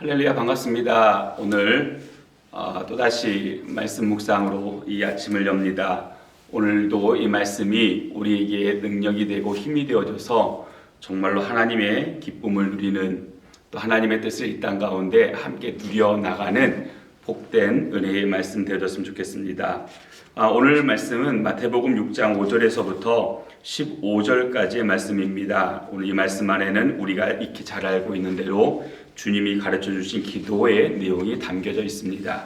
할렐루야, 반갑습니다. 오늘 또다시 말씀 묵상으로 이 아침을 엽니다. 오늘도 이 말씀이 우리에게 능력이 되고 힘이 되어줘서 정말로 하나님의 기쁨을 누리는, 또 하나님의 뜻을 이 땅 가운데 함께 누려나가는 복된 은혜의 말씀 되어졌으면 좋겠습니다. 오늘 말씀은 마태복음 6장 5절에서부터 15절까지의 말씀입니다. 오늘 이 말씀 안에는 우리가 익히 잘 알고 있는 대로 주님이 가르쳐 주신 기도의 내용이 담겨져 있습니다.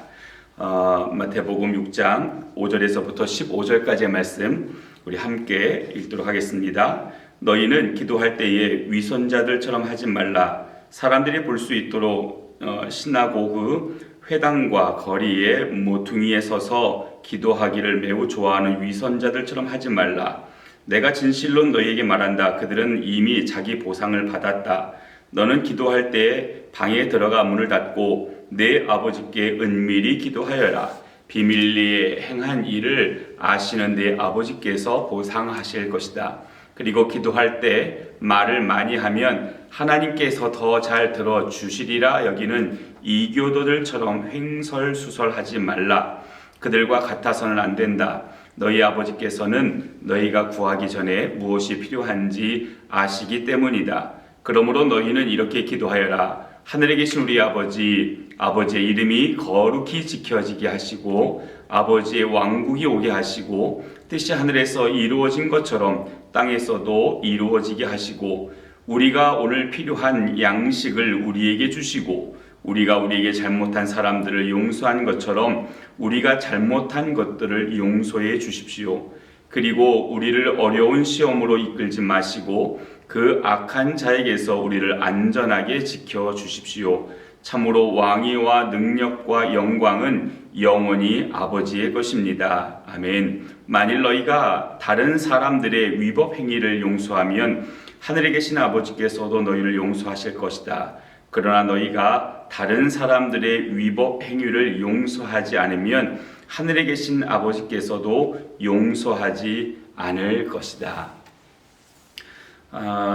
마태복음 6장 5절에서부터 15절까지의 말씀 우리 함께 읽도록 하겠습니다. 너희는 기도할 때에 위선자들처럼 하지 말라. 사람들이 볼 수 있도록 시나고그 회당과 거리에 모퉁이에 서서 기도하기를 매우 좋아하는 위선자들처럼 하지 말라. 내가 진실로 너희에게 말한다. 그들은 이미 자기 보상을 받았다. 너는 기도할 때 방에 들어가 문을 닫고 내 아버지께 은밀히 기도하여라. 비밀리에 행한 일을 아시는 내 아버지께서 보상하실 것이다. 그리고 기도할 때 말을 많이 하면 하나님께서 더 잘 들어주시리라. 여기는 이교도들처럼 횡설수설하지 말라. 그들과 같아서는 안 된다. 너희 아버지께서는 너희가 구하기 전에 무엇이 필요한지 아시기 때문이다. 그러므로 너희는 이렇게 기도하여라. 하늘에 계신 우리 아버지, 아버지의 이름이 거룩히 지켜지게 하시고 아버지의 왕국이 오게 하시고 뜻이 하늘에서 이루어진 것처럼 땅에서도 이루어지게 하시고 우리가 오늘 필요한 양식을 우리에게 주시고 우리가 우리에게 잘못한 사람들을 용서한 것처럼 우리가 잘못한 것들을 용서해 주십시오. 그리고 우리를 어려운 시험으로 이끌지 마시고 그 악한 자에게서 우리를 안전하게 지켜 주십시오. 참으로 왕위와 능력과 영광은 영원히 아버지의 것입니다. 아멘. 만일 너희가 다른 사람들의 위법 행위를 용서하면 하늘에 계신 아버지께서도 너희를 용서하실 것이다. 그러나 너희가 다른 사람들의 위법 행위를 용서하지 않으면 하늘에 계신 아버지께서도 용서하지 않을 것이다.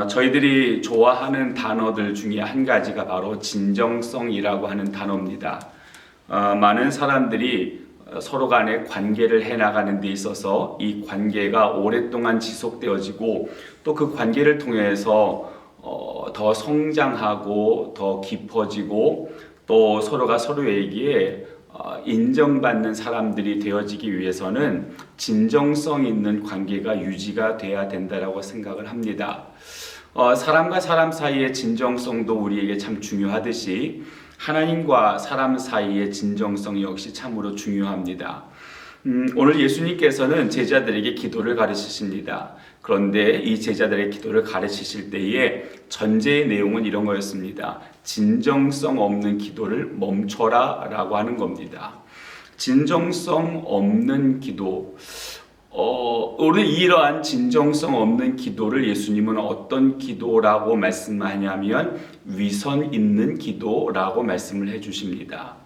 저희들이 좋아하는 단어들 중에 한 가지가 바로 진정성이라고 하는 단어입니다. 많은 사람들이 서로 간에 관계를 해나가는 데 있어서 이 관계가 오랫동안 지속되어지고 또 그 관계를 통해서 더 성장하고 더 깊어지고 또 서로가 서로에게 인정받는 사람들이 되어지기 위해서는 진정성 있는 관계가 유지가 돼야 된다라고 생각을 합니다. 사람과 사람 사이의 진정성도 우리에게 참 중요하듯이 하나님과 사람 사이의 진정성 역시 참으로 중요합니다. 오늘 예수님께서는 제자들에게 기도를 가르치십니다. 그런데 이 제자들의 기도를 가르치실 때에 전제의 내용은 이런 거였습니다. 진정성 없는 기도를 멈춰라 라고 하는 겁니다. 진정성 없는 기도. 오늘 이러한 진정성 없는 기도를 예수님은 어떤 기도라고 말씀하냐면 위선 있는 기도라고 말씀을 해주십니다.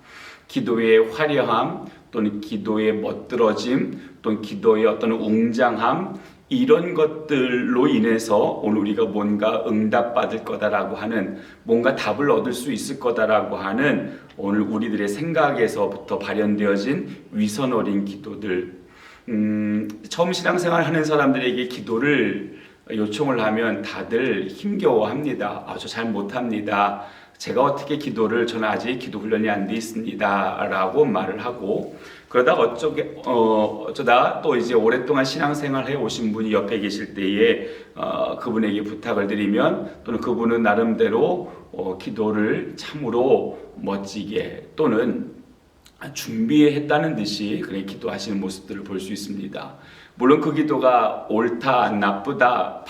기도의 화려함 또는 기도의 멋들어짐 또는 기도의 어떤 웅장함 이런 것들로 인해서 오늘 우리가 뭔가 응답받을 거다라고 하는 뭔가 답을 얻을 수 있을 거다라고 하는 오늘 우리들의 생각에서부터 발현되어진 위선 어린 기도들. 처음 신앙생활 하는 사람들에게 기도를 요청을 하면 다들 힘겨워합니다. 저 잘 못합니다. 제가 어떻게 기도를, 저는 아직 기도 훈련이 안 돼 있습니다 라고 말을 하고 그러다가 어쩌다 또 이제 오랫동안 신앙생활 해 오신 분이 옆에 계실 때에 그분에게 부탁을 드리면 또는 그분은 나름대로 기도를 참으로 멋지게 또는 준비했다는 듯이 그렇게 기도하시는 모습들을 볼 수 있습니다. 물론 그 기도가 옳다, 나쁘다,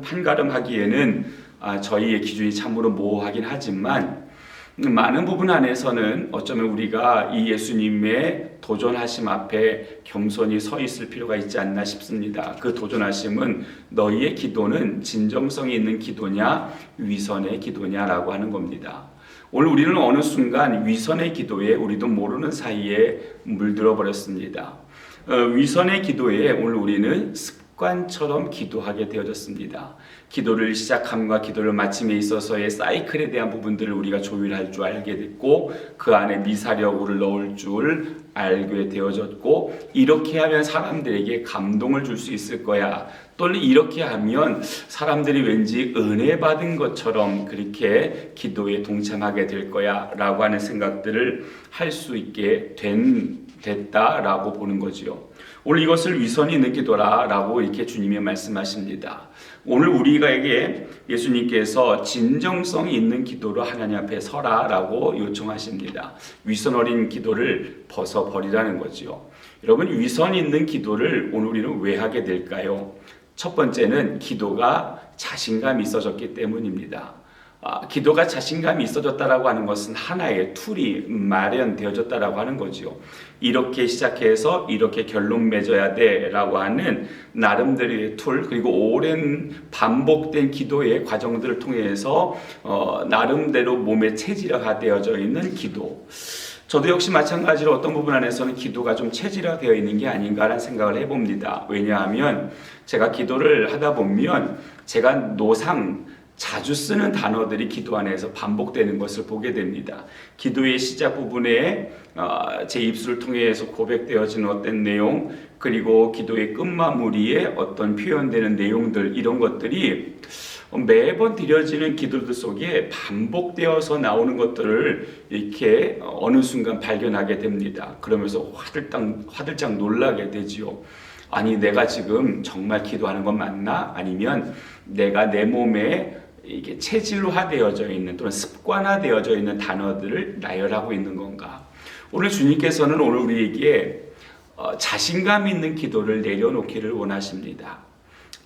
판가름하기에는 저희의 기준이 참으로 모호하긴 하지만 많은 부분 안에서는 어쩌면 우리가 이 예수님의 도전하심 앞에 겸손히 서 있을 필요가 있지 않나 싶습니다. 그 도전하심은 너희의 기도는 진정성이 있는 기도냐 위선의 기도냐라고 하는 겁니다. 오늘 우리는 어느 순간 위선의 기도에 우리도 모르는 사이에 물들어 버렸습니다. 위선의 기도에 오늘 우리는 습관처럼 기도하게 되어졌습니다. 기도를 시작함과 기도를 마침에 있어서의 사이클에 대한 부분들을 우리가 조율할 줄 알게 됐고, 그 안에 미사력을 넣을 줄 알게 되어졌고, 이렇게 하면 사람들에게 감동을 줄 수 있을 거야, 또는 이렇게 하면 사람들이 왠지 은혜 받은 것처럼 그렇게 기도에 동참하게 될 거야 라고 하는 생각들을 할 수 있게 됐다라고 보는 거지요. 오늘 이것을 위선이 있는 기도라 라고 이렇게 주님이 말씀하십니다. 오늘 우리에게 예수님께서 진정성이 있는 기도로 하나님 앞에 서라 라고 요청하십니다. 위선 어린 기도를 벗어버리라는 거지요. 여러분, 위선 있는 기도를 오늘 우리는 왜 하게 될까요? 첫 번째는 기도가 자신감이 있어졌기 때문입니다. 기도가 자신감이 있어졌다라고 하는 것은 하나의 툴이 마련되어졌다라고 하는 거지요. 이렇게 시작해서 이렇게 결론 맺어야 돼라고 하는 나름대로의 툴, 그리고 오랜 반복된 기도의 과정들을 통해서 나름대로 몸에 체질화되어져 있는 기도. 저도 역시 마찬가지로 어떤 부분 안에서는 기도가 좀 체질화되어 있는 게 아닌가라는 생각을 해봅니다. 왜냐하면 제가 기도를 하다 보면 제가 노상 자주 쓰는 단어들이 기도 안에서 반복되는 것을 보게 됩니다. 기도의 시작 부분에 제 입술을 통해서 고백되어지는 어떤 내용, 그리고 기도의 끝마무리에 어떤 표현되는 내용들, 이런 것들이 매번 드려지는 기도들 속에 반복되어서 나오는 것들을 이렇게 어느 순간 발견하게 됩니다. 그러면서 화들짝 놀라게 되지요. 아니, 내가 지금 정말 기도하는 건 맞나? 아니면 내가 내 몸에 이게 체질화되어져 있는 또는 습관화되어져 있는 단어들을 나열하고 있는 건가? 오늘 주님께서는 오늘 우리에게 자신감 있는 기도를 내려놓기를 원하십니다.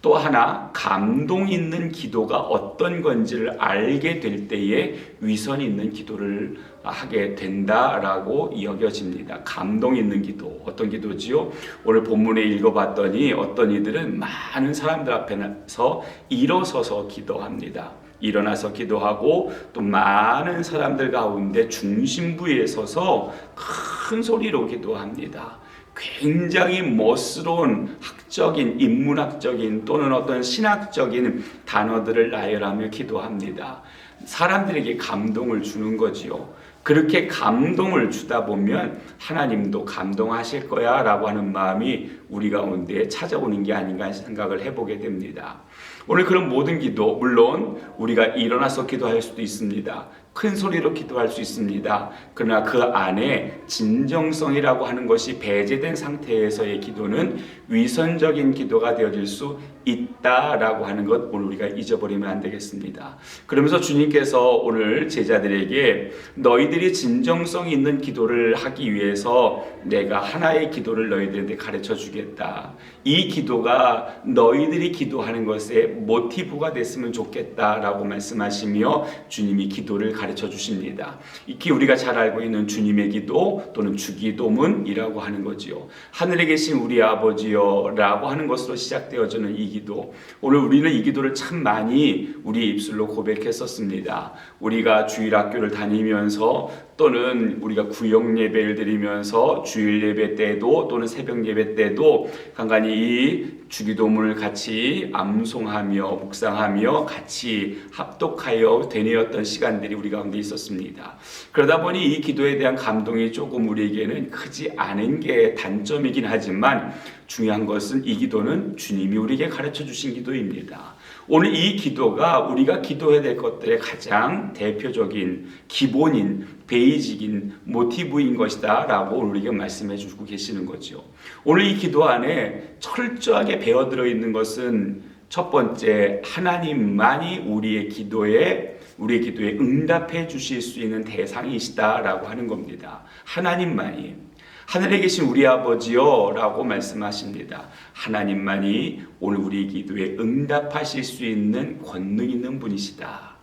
또 하나, 감동 있는 기도가 어떤 건지를 알게 될 때에 위선 있는 기도를 하게 된다라고 여겨집니다. 감동 있는 기도, 어떤 기도지요? 오늘 본문에 읽어봤더니 어떤 이들은 많은 사람들 앞에서 일어서서 기도합니다. 일어나서 기도하고, 또 많은 사람들 가운데 중심부에 서서 큰 소리로 기도합니다. 굉장히 멋스러운 학적인, 인문학적인 또는 어떤 신학적인 단어들을 나열하며 기도합니다. 사람들에게 감동을 주는 거지요. 그렇게 감동을 주다 보면 하나님도 감동하실 거야 라고 하는 마음이 우리 가운데 찾아오는 게 아닌가 생각을 해보게 됩니다. 오늘 그런 모든 기도, 물론 우리가 일어나서 기도할 수도 있습니다. 큰 소리로 기도할 수 있습니다. 그러나 그 안에 진정성이라고 하는 것이 배제된 상태에서의 기도는 위선적인 기도가 되어질 수 있다라고 하는 것, 오늘 우리가 잊어버리면 안 되겠습니다. 그러면서 주님께서 오늘 제자들에게 너희들이 진정성 있는 기도를 하기 위해서 내가 하나의 기도를 너희들한테 가르쳐 주겠다. 이 기도가 너희들이 기도하는 것에 모티브가 됐으면 좋겠다라고 말씀하시며 주님이 기도를 가르쳐 주십니다. 익히 우리가 잘 알고 있는 주님의 기도 또는 주기도문이라고 하는 거지요. 하늘에 계신 우리 아버지여 라고 하는 것으로 시작되어지는 이 기도, 오늘 우리는 이 기도를 참 많이 우리 입술로 고백했었습니다. 우리가 주일학교를 다니면서 또는 우리가 구역 예배를 드리면서 주일 예배 때도 또는 새벽 예배 때도 간간히 이 주기도문을 같이 암송하며 묵상하며 같이 합독하여 되뇌었던 시간들이 우리 가운데 있었습니다. 그러다 보니 이 기도에 대한 감동이 조금 우리에게는 크지 않은 게 단점이긴 하지만 중요한 것은 이 기도는 주님이 우리에게 가르쳐 주신 기도입니다. 오늘 이 기도가 우리가 기도해야 될 것들의 가장 대표적인 기본인 베이직인 모티브인 것이다 라고 우리에게 말씀해 주고 계시는 거죠. 오늘 이 기도 안에 철저하게 배어들어 있는 것은 첫 번째, 하나님만이 우리의 기도에 응답해 주실 수 있는 대상이시다 라고 하는 겁니다. 하나님만이. 하늘에 계신 우리 아버지여 라고 말씀하십니다. 하나님만이 오늘 우리 기도에 응답하실 수 있는 권능 있는 분이시다.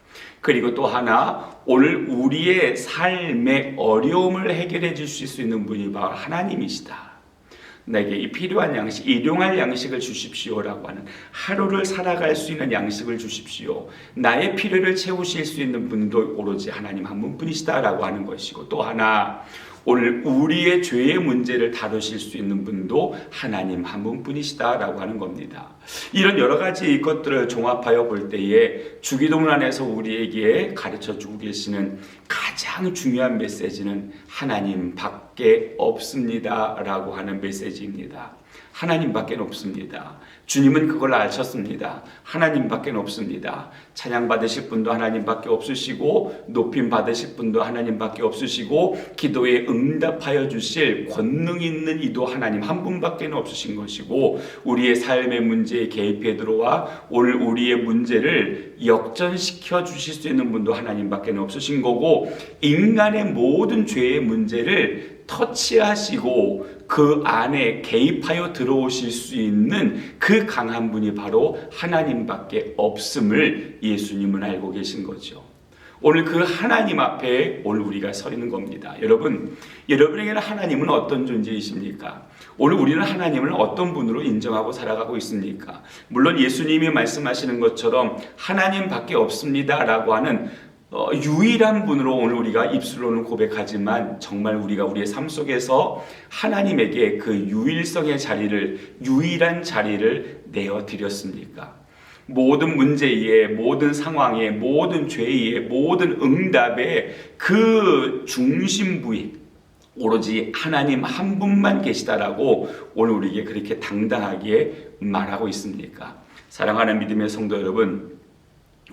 그리고 또 하나, 오늘 우리의 삶의 어려움을 해결해 주실 수 있는 분이 바로 하나님이시다. 내게 이 필요한 양식, 일용할 양식을 주십시오라고 하는, 하루를 살아갈 수 있는 양식을 주십시오. 나의 필요를 채우실 수 있는 분도 오로지 하나님 한 분뿐이시다라고 하는 것이고, 또 하나, 오늘 우리의 죄의 문제를 다루실 수 있는 분도 하나님 한 분뿐이시다라고 하는 겁니다. 이런 여러 가지 것들을 종합하여 볼 때에 주기도문 안에서 우리에게 가르쳐 주고 계시는 가장 중요한 메시지는 하나님 밖에 없습니다라고 하는 메시지입니다. 하나님밖에 없습니다. 주님은 그걸 아셨습니다. 하나님밖에 없습니다. 찬양 받으실 분도 하나님밖에 없으시고 높임 받으실 분도 하나님밖에 없으시고 기도에 응답하여 주실 권능 있는 이도 하나님 한 분밖에 없으신 것이고 우리의 삶의 문제에 개입해 들어와 오늘 우리의 문제를 역전시켜 주실 수 있는 분도 하나님밖에 없으신 거고 인간의 모든 죄의 문제를 터치하시고 그 안에 개입하여 들어오실 수 있는 그 강한 분이 바로 하나님밖에 없음을 예수님은 알고 계신 거죠. 오늘 그 하나님 앞에 오늘 우리가 서 있는 겁니다. 여러분에게는 하나님은 어떤 존재이십니까? 오늘 우리는 하나님을 어떤 분으로 인정하고 살아가고 있습니까? 물론 예수님이 말씀하시는 것처럼 하나님밖에 없습니다라고 하는 유일한 분으로 오늘 우리가 입술로는 고백하지만 정말 우리가 우리의 삶 속에서 하나님에게 그 유일성의 자리를 유일한 자리를 내어드렸습니까? 모든 문제에 모든 상황에 모든 죄에 모든 응답에 그 중심부에 오로지 하나님 한 분만 계시다라고 오늘 우리에게 그렇게 당당하게 말하고 있습니까? 사랑하는 믿음의 성도 여러분,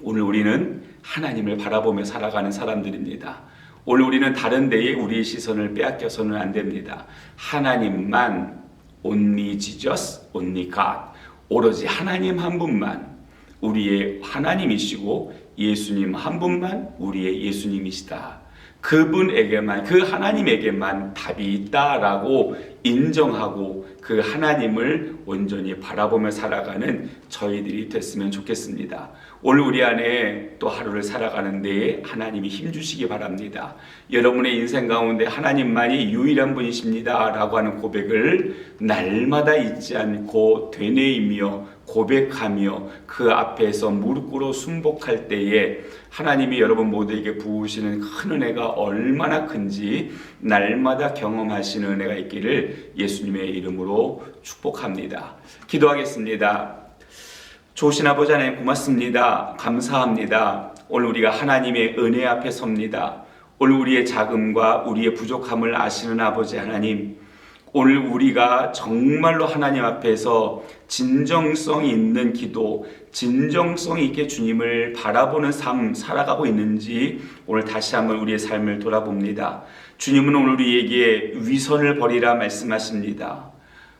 오늘 우리는 하나님을 바라보며 살아가는 사람들입니다. 오늘 우리는 다른 데에 우리의 시선을 빼앗겨서는 안 됩니다. 하나님만, only Jesus, only God, 오로지 하나님 한 분만 우리의 하나님이시고 예수님 한 분만 우리의 예수님이시다. 그분에게만, 그 하나님에게만 답이 있다라고 인정하고 그 하나님을 온전히 바라보며 살아가는 저희들이 됐으면 좋겠습니다. 오늘 우리 안에 또 하루를 살아가는 데에 하나님이 힘주시기 바랍니다. 여러분의 인생 가운데 하나님만이 유일한 분이십니다 라고 하는 고백을 날마다 잊지 않고 되뇌이며 고백하며 그 앞에서 무릎 꿇어 순복할 때에 하나님이 여러분 모두에게 부으시는 큰 은혜가 얼마나 큰지 날마다 경험하시는 은혜가 있기를 예수님의 이름으로 축복합니다. 기도하겠습니다. 좋으신 아버지 하나님 고맙습니다. 감사합니다. 오늘 우리가 하나님의 은혜 앞에 섭니다. 오늘 우리의 자금과 우리의 부족함을 아시는 아버지 하나님, 오늘 우리가 정말로 하나님 앞에서 진정성 있는 기도, 진정성 있게 주님을 바라보는 삶 살아가고 있는지 오늘 다시 한번 우리의 삶을 돌아봅니다. 주님은 오늘 우리에게 위선을 버리라 말씀하십니다.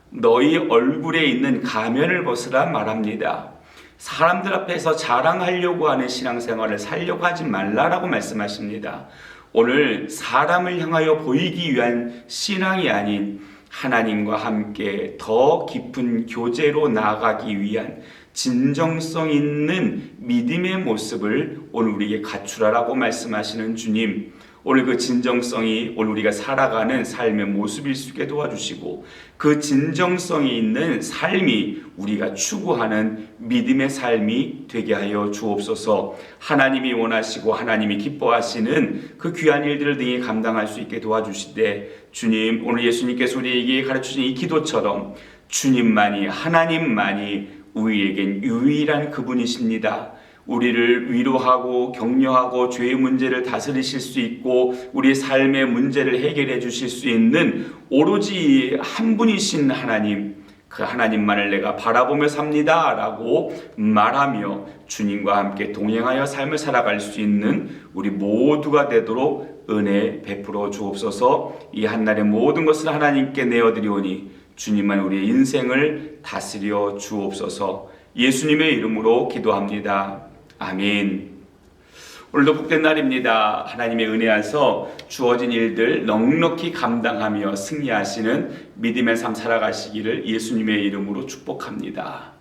너희 얼굴에 있는 가면을 벗으라 말합니다. 사람들 앞에서 자랑하려고 하는 신앙생활을 살려고 하지 말라라고 말씀하십니다. 오늘 사람을 향하여 보이기 위한 신앙이 아닌 하나님과 함께 더 깊은 교제로 나아가기 위한 진정성 있는 믿음의 모습을 오늘 우리에게 갖추라라고 말씀하시는 주님, 오늘 그 진정성이 오늘 우리가 살아가는 삶의 모습일 수 있게 도와주시고 그 진정성이 있는 삶이 우리가 추구하는 믿음의 삶이 되게 하여 주옵소서. 하나님이 원하시고 하나님이 기뻐하시는 그 귀한 일들을 등에 감당할 수 있게 도와주시되 주님, 오늘 예수님께서 우리에게 가르쳐주신 이 기도처럼 주님만이 하나님만이 우리에겐 유일한 그분이십니다. 우리를 위로하고 격려하고 죄의 문제를 다스리실 수 있고 우리의 삶의 문제를 해결해 주실 수 있는 오로지 한 분이신 하나님, 그 하나님만을 내가 바라보며 삽니다 라고 말하며 주님과 함께 동행하여 삶을 살아갈 수 있는 우리 모두가 되도록 은혜 베풀어 주옵소서. 이 한날의 모든 것을 하나님께 내어드리오니 주님만 우리의 인생을 다스려 주옵소서. 예수님의 이름으로 기도합니다. 아멘. 오늘도 복된 날입니다. 하나님의 은혜 안에서 주어진 일들 넉넉히 감당하며 승리하시는 믿음의 삶 살아가시기를 예수님의 이름으로 축복합니다.